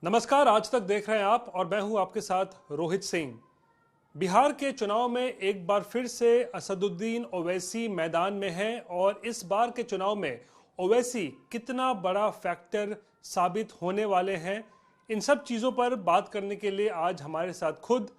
नमस्कार। आज तक देख रहे हैं आप और मैं हूं आपके साथ रोहित सिंह। बिहार के चुनाव में एक बार फिर से असदुद्दीन ओवैसी मैदान में हैं और इस बार के चुनाव में ओवैसी कितना बड़ा फैक्टर साबित होने वाले हैं, इन सब चीज़ों पर बात करने के लिए आज हमारे साथ खुद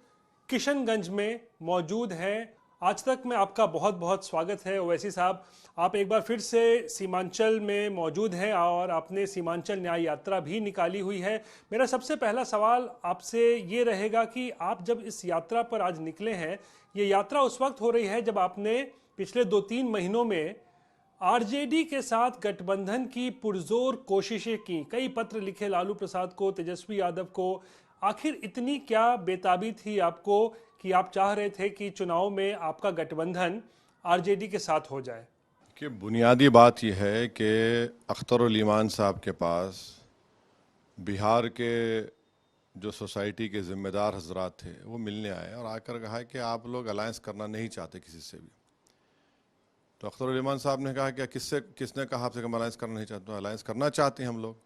किशनगंज में मौजूद हैं। आज तक में आपका बहुत बहुत स्वागत है ओवैसी साहब। आप एक बार फिर से सीमांचल में मौजूद हैं और आपने सीमांचल न्याय यात्रा भी निकाली हुई है। मेरा सबसे पहला सवाल आपसे ये रहेगा कि आप जब इस यात्रा पर आज निकले हैं, ये यात्रा उस वक्त हो रही है जब आपने पिछले 2-3 महीनों में आरजेडी के साथ गठबंधन की पुरजोर कोशिशें की, कई पत्र लिखे लालू प्रसाद को, तेजस्वी यादव को। आखिर इतनी क्या बेताबी थी आपको कि आप चाह रहे थे कि चुनाव में आपका गठबंधन आरजेडी के साथ हो जाए? कि बुनियादी बात यह है कि अख्तर ईमान साहब के पास बिहार के जो सोसाइटी के ज़िम्मेदार हजरात थे वो मिलने आए और आकर कहा कि आप लोग अलायंस करना नहीं चाहते किसी से भी। तो अख्तर ईमान साहब ने कहा कि किसने कहा आपसे कि हम अलायंस करना नहीं चाहते? तो अलायंस करना चाहते हैं हम लोग।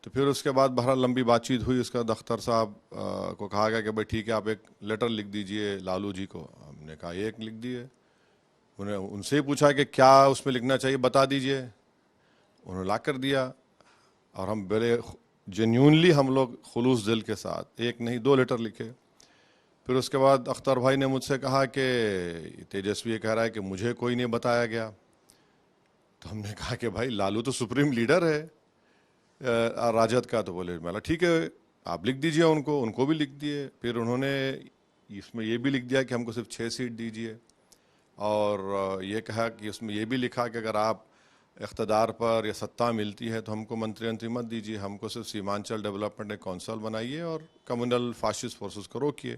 तो फिर उसके बाद बहरहाल लंबी बातचीत हुई। उसका अख्तर साहब को कहा गया कि भाई ठीक है, आप एक लेटर लिख दीजिए लालू जी को। हमने कहा एक लिख दिए। उन्हें उनसे ही पूछा कि क्या उसमें लिखना चाहिए, बता दीजिए। उन्होंने ला कर दिया और हम बड़े जेन्यूनली हम लोग खुलूस दिल के साथ एक नहीं 2 लेटर लिखे। फिर उसके बाद अख्तर भाई ने मुझसे कहा कि तेजस्वी कह रहा है कि मुझे कोई नहीं बताया गया। तो हमने कहा कि भाई लालू तो सुप्रीम लीडर है राजद का। तो बोले मैं ठीक है, आप लिख दीजिए उनको भी लिख दिए। फिर उन्होंने इसमें ये भी लिख दिया कि हमको सिर्फ 6 सीट दीजिए और ये कहा कि उसमें ये भी लिखा कि अगर आप इख्तदार पर या सत्ता मिलती है तो हमको मंत्री मत दीजिए, हमको सिर्फ सीमांचल डेवलपमेंट काउंसिल बनाइए और कम्युनल फाशिस्ट फोर्सेस को रोकिए।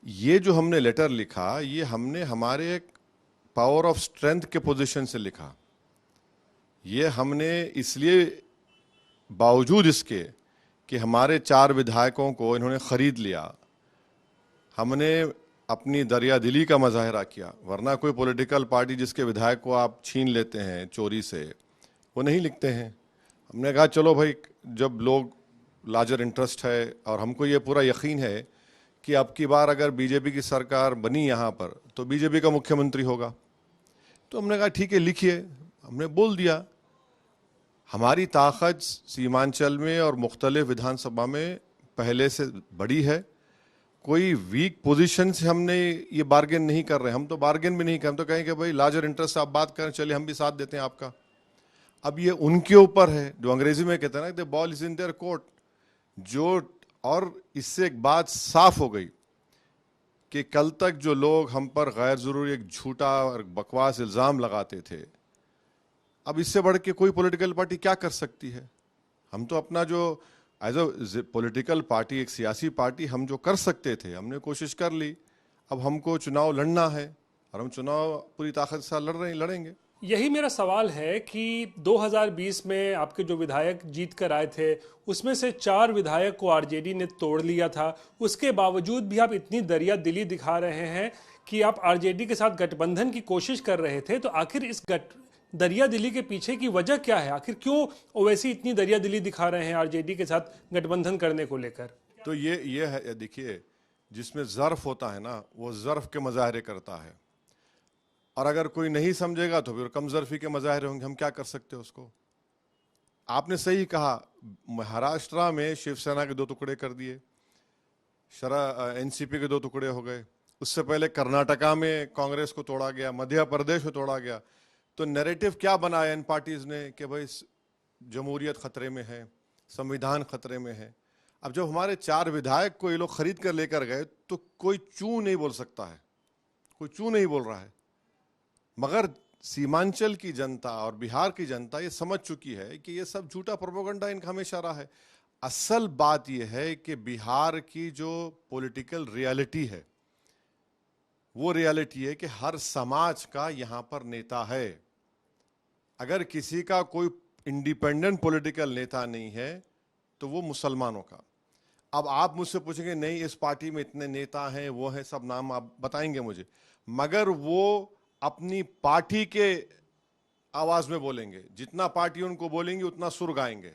ये जो हमने लेटर लिखा, ये हमने हमारे एक पावर ऑफ स्ट्रेंथ के पोजीशन से लिखा। ये हमने इसलिए, बावजूद इसके कि हमारे 4 विधायकों को इन्होंने ख़रीद लिया, हमने अपनी दरिया दिली का मुजाहरा किया। वरना कोई पॉलिटिकल पार्टी जिसके विधायक को आप छीन लेते हैं चोरी से, वो नहीं लिखते हैं। हमने कहा चलो भाई, जब लोग लार्जर इंटरेस्ट है और हमको ये पूरा यकीन है कि अब की बार अगर बीजेपी की सरकार बनी यहाँ पर तो बीजेपी का मुख्यमंत्री होगा। तो हमने कहा ठीक है लिखिए। हमने बोल दिया हमारी ताकत सीमांचल में और मुख्तलिफ विधानसभा में पहले से बड़ी है। कोई वीक पोजीशन से हमने ये बार्गेन नहीं कर रहे। हम तो बार्गेन भी नहीं कर, हम तो कहें कि भाई लार्जर इंटरेस्ट आप बात करें, चलिए हम भी साथ देते हैं आपका। अब ये उनके ऊपर है, जो अंग्रेजी में कहते हैं ना, the ball is in their court. जो और इससे एक बात साफ हो गई कि कल तक जो लोग हम पर गैर जरूरी एक झूठा और बकवास इल्ज़ाम लगाते थे, अब इससे बढ़ के कोई पॉलिटिकल पार्टी क्या कर सकती है? हम तो अपना जो एज अ पॉलिटिकल पार्टी, एक सियासी पार्टी, हम जो कर सकते थे हमने कोशिश कर ली। अब हमको चुनाव लड़ना है और हम चुनाव पूरी ताकत से लड़ेंगे। यही मेरा सवाल है कि 2020 में आपके जो विधायक जीत कर आए थे उसमें से 4 विधायक को आरजेडी ने तोड़ लिया था। उसके बावजूद भी आप इतनी दरिया दिली दिखा रहे हैं कि आप आरजेडी के साथ गठबंधन की कोशिश कर रहे थे। तो आखिर इस दरिया दिली के पीछे की वजह क्या है? आखिर क्यों ओवैसी इतनी दरिया दिली दिखा रहे हैं आरजेडी के साथ गठबंधन करने को लेकर? तो ये है, देखिए, जिसमें ज़र्फ होता है ना, वो ज़र्फ के मुजाहरे करता है। और अगर कोई नहीं समझेगा तो फिर कम ज़र्फी के मुजाहरे होंगे। हम क्या कर सकते हैं उसको? आपने सही कहा, महाराष्ट्र में शिवसेना के 2 टुकड़े कर दिए, एनसीपी के 2 टुकड़े हो गए। उससे पहले कर्नाटका में कांग्रेस को तोड़ा गया, मध्य प्रदेश को तोड़ा गया। तो नैरेटिव क्या बनाया इन पार्टीज ने कि भाई जमहूरियत खतरे में है, संविधान खतरे में है। अब जब हमारे 4 विधायक को ये लोग खरीद कर लेकर गए तो कोई चू नहीं बोल सकता है, कोई चू नहीं बोल रहा है। मगर सीमांचल की जनता और बिहार की जनता ये समझ चुकी है कि ये सब झूठा प्रोपेगेंडा इनका हमेशा रहा है। असल बात यह है कि बिहार की जो पॉलिटिकल रियलिटी है, वो रियलिटी है कि हर समाज का यहाँ पर नेता है। अगर किसी का कोई इंडिपेंडेंट पॉलिटिकल नेता नहीं है तो वो मुसलमानों का। अब आप मुझसे पूछेंगे नहीं इस पार्टी में इतने नेता हैं, वो हैं, सब नाम आप बताएंगे मुझे, मगर वो अपनी पार्टी के आवाज में बोलेंगे। जितना पार्टी उनको बोलेंगे उतना सुर गाएंगे।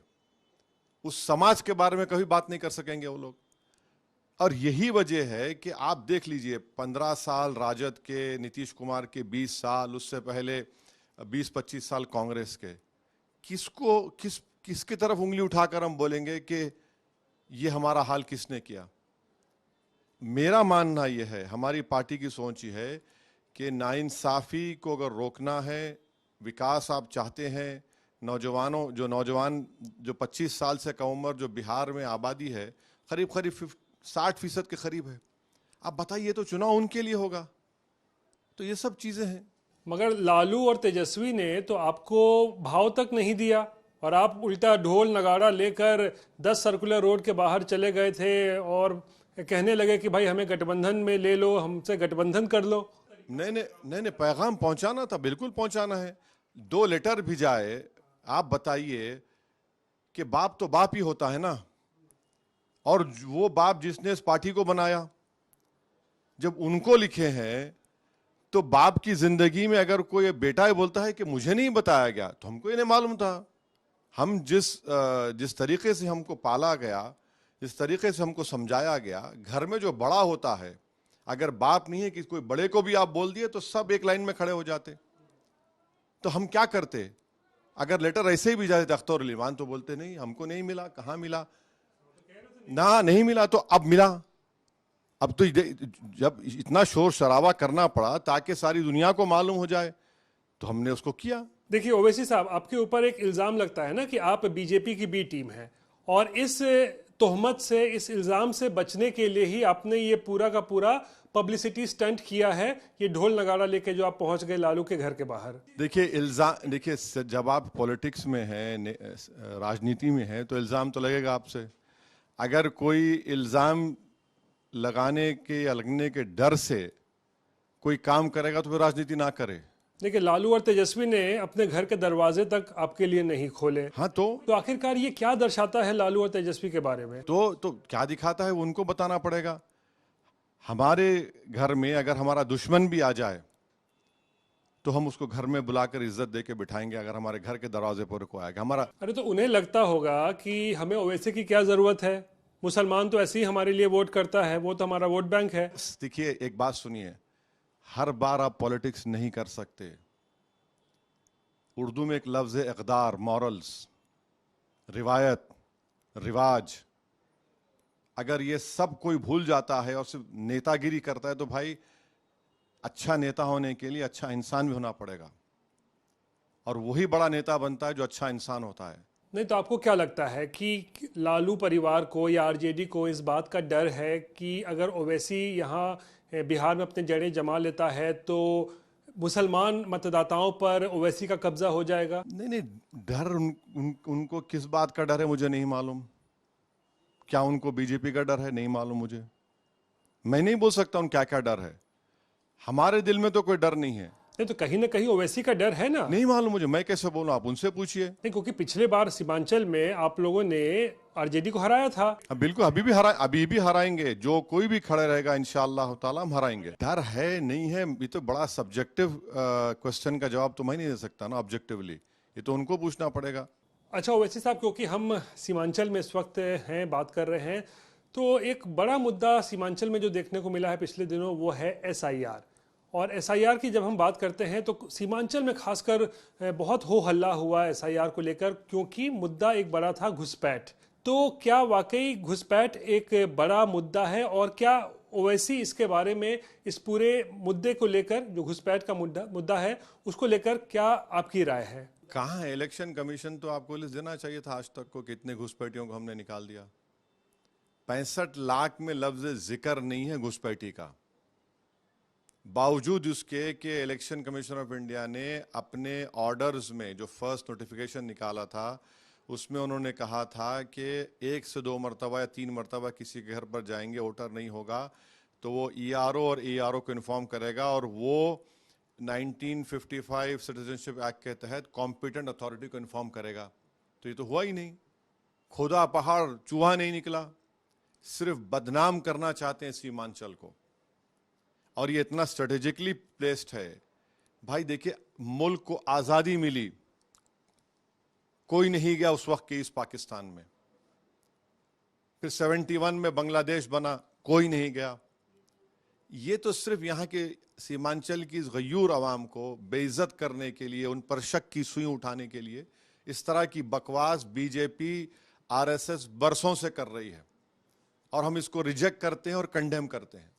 उस समाज के बारे में कभी बात नहीं कर सकेंगे वो लोग। और यही वजह है कि आप देख लीजिए 15 साल राजद के, नीतीश कुमार के 20 साल, उससे पहले 20-25 साल कांग्रेस के, किसकी तरफ उंगली उठाकर हम बोलेंगे कि ये हमारा हाल किसने किया? मेरा मानना यह है, हमारी पार्टी की सोच ये है कि नाइंसाफी को अगर रोकना है, विकास आप चाहते हैं, नौजवान जो 25 साल से कम उम्र जो बिहार में आबादी है करीब 60% के करीब है, आप बताइए तो चुनाव उनके लिए होगा। तो ये सब चीजें हैं। मगर लालू और तेजस्वी ने तो आपको भाव तक नहीं दिया और आप उल्टा ढोल नगाड़ा लेकर 10 सर्कुलर रोड के बाहर चले गए थे और कहने लगे कि भाई हमें गठबंधन में ले लो, हमसे गठबंधन कर लो। नहीं, पैगाम पहुंचाना था, बिल्कुल पहुंचाना है। 2 लेटर भी जाए, आप बताइए कि बाप तो बाप ही होता है ना, और वो बाप जिसने इस पार्टी को बनाया, जब उनको लिखे हैं तो बाप की जिंदगी में अगर कोई बेटा ही बोलता है कि मुझे नहीं बताया गया, तो हमको ये नहीं मालूम था। हम जिस तरीके से हमको पाला गया, जिस तरीके से हमको समझाया गया, घर में जो बड़ा होता है, अगर बाप नहीं है कि कोई बड़े को भी आप बोल दिए तो सब एक लाइन में खड़े हो जाते। तो हम क्या करते? अगर लेटर ऐसे ही भी जाते थे अख्तर अली ईमान, तो बोलते नहीं हमको नहीं मिला, कहाँ मिला ना, नहीं मिला तो अब मिला। अब तो जब इतना शोर शराबा करना पड़ा ताकि सारी दुनिया को मालूम हो जाए, तो हमने उसको किया। देखिए ओवैसी साहब, आपके ऊपर एक इल्जाम लगता है ना कि आप बीजेपी की बी टीम है, और इस तोहमत से, इस इल्जाम से बचने के लिए ही आपने ये पूरा का पूरा पब्लिसिटी स्टंट किया है, ये ढोल नगाड़ा लेके जो आप पहुंच गए लालू के घर के बाहर। देखिए जब आप पॉलिटिक्स में हैं, राजनीति में हैं, तो इल्जाम तो लगेगा आपसे। अगर कोई इल्जाम लगाने के या लगने के डर से कोई काम करेगा तो फिर राजनीति ना करे। देखिए लालू और तेजस्वी ने अपने घर के दरवाजे तक आपके लिए नहीं खोले। हाँ, तो आखिरकार ये क्या दर्शाता है लालू और तेजस्वी के बारे में? तो क्या दिखाता है वो उनको बताना पड़ेगा। हमारे घर में अगर हमारा दुश्मन भी आ जाए तो हम उसको घर में बुलाकर इज्जत देके बिठाएंगे, अगर हमारे घर के दरवाजे पर कोई आएगा हमारा। अरे तो उन्हें लगता होगा कि हमें ओवैसी की क्या जरूरत है, मुसलमान तो ऐसे ही हमारे लिए वोट करता है, वो तो हमारा वोट बैंक है। देखिए एक बात सुनिए, हर बार आप पॉलिटिक्स नहीं कर सकते। उर्दू में एक लफ्ज है इक़दार, मॉरल्स, रिवायत, रिवाज। अगर ये सब कोई भूल जाता है और सिर्फ नेतागिरी करता है, तो भाई अच्छा नेता होने के लिए अच्छा इंसान भी होना पड़ेगा, और वही बड़ा नेता बनता है जो अच्छा इंसान होता है। नहीं तो आपको क्या लगता है कि लालू परिवार को या आरजेडी को इस बात का डर है कि अगर ओवैसी यहाँ बिहार में अपने जड़ें जमा लेता है तो मुसलमान मतदाताओं पर ओवैसी का कब्जा हो जाएगा? नहीं, डर उनको किस बात का डर है मुझे नहीं मालूम। क्या उनको बीजेपी का डर है? नहीं मालूम मुझे। मैं नहीं बोल सकता उन क्या क्या डर है। हमारे दिल में तो कोई डर नहीं है। नहीं तो कहीं ना कहीं ओवैसी का डर है ना? नहीं मालूम मुझे, मैं कैसे बोलूं, आप उनसे पूछिए। नहीं, क्योंकि पिछले बार सीमांचल में आप लोगों ने आरजेडी को हराया था। बिल्कुल, अभी भी हराएंगे। जो कोई भी खड़े रहेगा इंशाअल्लाह ताला हम हराएंगे। डर है नहीं है, ये तो बड़ा सब्जेक्टिव क्वेश्चन का जवाब तो मैं नहीं दे सकता ना ऑब्जेक्टिवली, ये तो उनको पूछना पड़ेगा। अच्छा ओवैसी साहब, क्योंकि हम सीमांचल में इस वक्त हैं, बात कर रहे हैं, तो एक बड़ा मुद्दा सीमांचल में जो देखने को मिला है पिछले दिनों वो है SIR। और SIR की जब हम बात करते हैं तो सीमांचल में खासकर बहुत हो हल्ला हुआ SIR को लेकर, क्योंकि मुद्दा एक बड़ा था घुसपैठ। तो क्या वाकई घुसपैठ एक बड़ा मुद्दा है, और क्या ओवैसी इसके बारे में, इस पूरे मुद्दे को लेकर, जो घुसपैठ का मुद्दा है, उसको लेकर क्या आपकी राय है? कहाँ है इलेक्शन कमीशन? तो आपको लिस्ट देना चाहिए था आज तक को, कितने घुसपैठियों को हमने निकाल दिया। 65 लाख में लफ्ज जिक्र नहीं है घुसपैठी का, बावजूद उसके कि इलेक्शन कमीशन ऑफ इंडिया ने अपने ऑर्डर्स में जो फर्स्ट नोटिफिकेशन निकाला था उसमें उन्होंने कहा था कि 1 से 2 मरतबा या 3 मरतबा किसी के घर पर जाएंगे, वोटर नहीं होगा तो वो ERO और ARO को इन्फॉर्म करेगा, और वो 1955 सिटीजनशिप एक्ट के तहत कॉम्पिटेंट अथॉरिटी को इन्फॉर्म करेगा। तो ये तो हुआ ही नहीं, खुदा पहाड़ चूहा नहीं निकला। सिर्फ बदनाम करना चाहते हैं सीमांचल को, और ये इतना स्ट्रेटेजिकली प्लेस्ड है। भाई देखिए, मुल्क को आज़ादी मिली, कोई नहीं गया उस वक्त के इस पाकिस्तान में, फिर 71 में बांग्लादेश बना, कोई नहीं गया। ये तो सिर्फ यहाँ के सीमांचल की इस गयूर आवाम को बेइज्जत करने के लिए, उन पर शक की सुई उठाने के लिए इस तरह की बकवास बीजेपी आरएसएस बरसों से कर रही है और हम इसको रिजेक्ट करते हैं और कंडेम करते हैं।